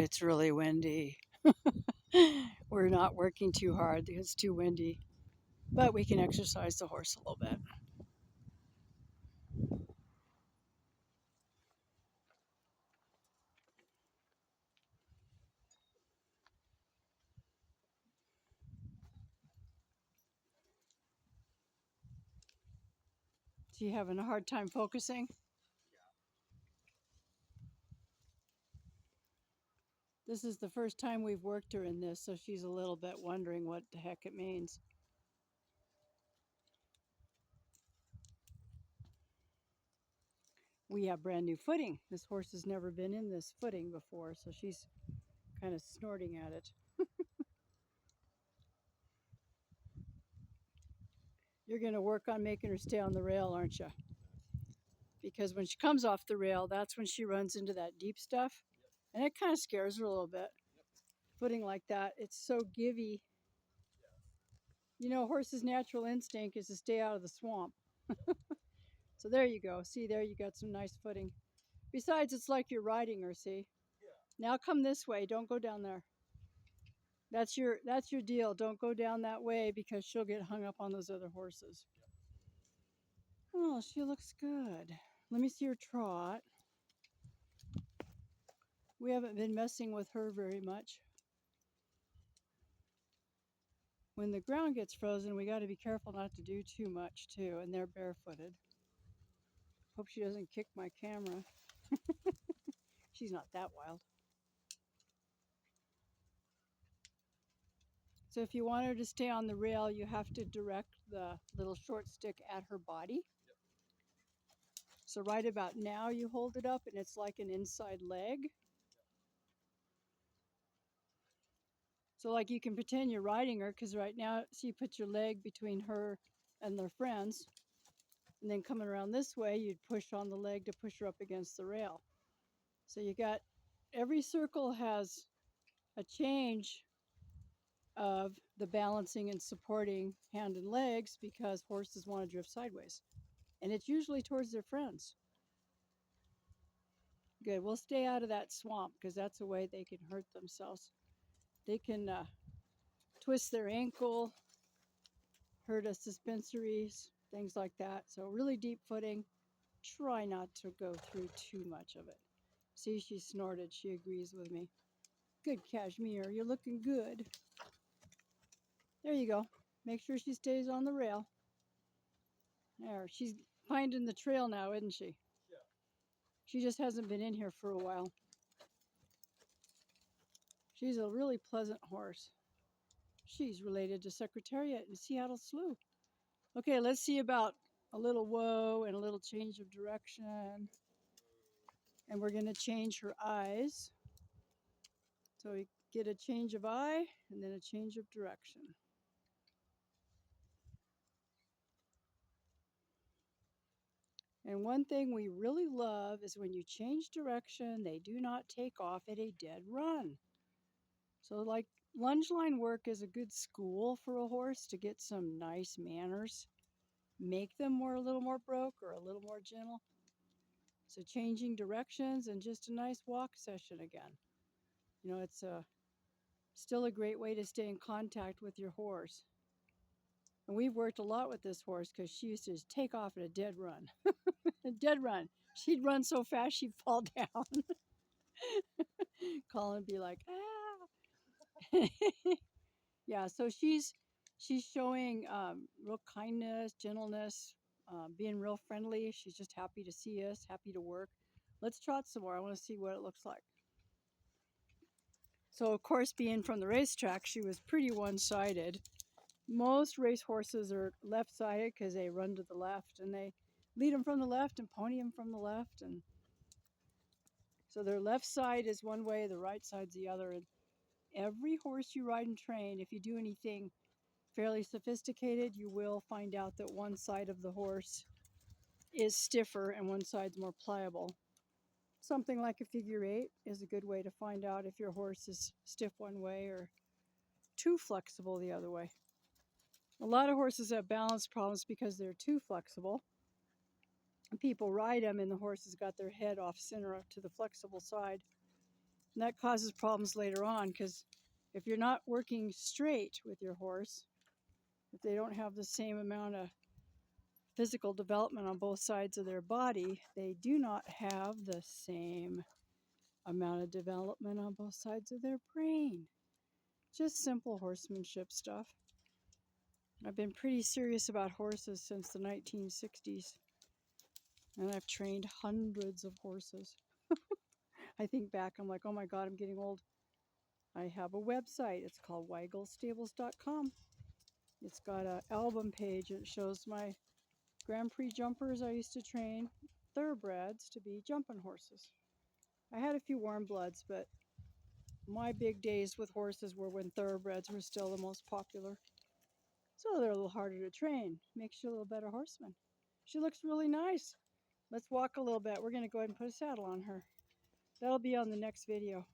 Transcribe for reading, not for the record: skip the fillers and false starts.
it's really windy. We're not working too hard because it's too windy, but we can exercise the horse a little bit. So you having a hard time focusing? This is the first time we've worked her in this, so she's a little bit wondering what the heck it means. We have brand new footing. This horse has never been in this footing before, so she's kind of snorting at it. You're going to work on making her stay on the rail, aren't you? Because when she comes off the rail, that's when she runs into that deep stuff, and it kind of scares her a little bit. Footing like that, it's so givey. You know, a horse's natural instinct is to stay out of the swamp. So there you go. See, there you got some nice footing. Besides, it's like you're riding her, see? Now come this way. Don't go down there. That's your deal. Don't go down that way because she'll get hung up on those other horses. Oh, she looks good. Let me see her trot. We haven't been messing with her very much. When the ground gets frozen, we got to be careful not to do too much too, and they're barefooted. Hope she doesn't kick my camera. She's not that wild. So if you want her to stay on the rail, you have to direct the little short stick at her body. So right about now you hold it up and it's like an inside leg. So like you can pretend you're riding her because right now, so you put your leg between her and their friends. And then coming around this way, you'd push on the leg to push her up against the rail. So you got, every circle has a change of the balancing and supporting hand and legs because horses want to drift sideways. And it's usually towards their friends. Good. We'll stay out of that swamp because that's a way they can hurt themselves. They can twist their ankle, hurt a suspensories, things like that. So really deep footing. Try not to go through too much of it. See, she snorted. She agrees with me. Good, Cashmere. You're looking good. There you go. Make sure she stays on the rail. There. She's finding the trail now, isn't she? Yeah. She just hasn't been in here for a while. She's a really pleasant horse. She's related to Secretariat and Seattle Slew. Okay, let's see about a little whoa and a little change of direction. And we're going to change her eyes. So we get a change of eye and then a change of direction. And one thing we really love is when you change direction, they do not take off at a dead run. So like lunge line work is a good school for a horse to get some nice manners. Make them a little more broke or a little more gentle. So changing directions and just a nice walk session again. You know, it's still a great way to stay in contact with your horse. And we've worked a lot with this horse because she used to just take off at a dead run. A dead run. She'd run so fast she'd fall down. Colin would be like, ah. Yeah, so she's showing real kindness, gentleness, being real friendly. She's just happy to see us, happy to work. Let's trot some more. I want to see what it looks like. So, of course, being from the racetrack, she was pretty one-sided. Most race horses are left-sided because they run to the left, and they lead them from the left and pony them from the left. And so their left side is one way, the right side's the other. And every horse you ride and train, if you do anything fairly sophisticated, you will find out that one side of the horse is stiffer and one side's more pliable. Something like a figure eight is a good way to find out if your horse is stiff one way or too flexible the other way. A lot of horses have balance problems because they're too flexible. People ride them and the horse has got their head off center up to the flexible side. And that causes problems later on because if you're not working straight with your horse, if they don't have the same amount of physical development on both sides of their body, they do not have the same amount of development on both sides of their brain. Just simple horsemanship stuff. I've been pretty serious about horses since the 1960s, and I've trained hundreds of horses. I think back, I'm like, oh my God, I'm getting old. I have a website. It's called weigelstables.com. It's got an album page that shows my Grand Prix jumpers I used to train thoroughbreds to be jumping horses. I had a few warm bloods, but my big days with horses were when thoroughbreds were still the most popular. So they're a little harder to train. Makes you a little better horseman. She looks really nice. Let's walk a little bit. We're going to go ahead and put a saddle on her. That'll be on the next video.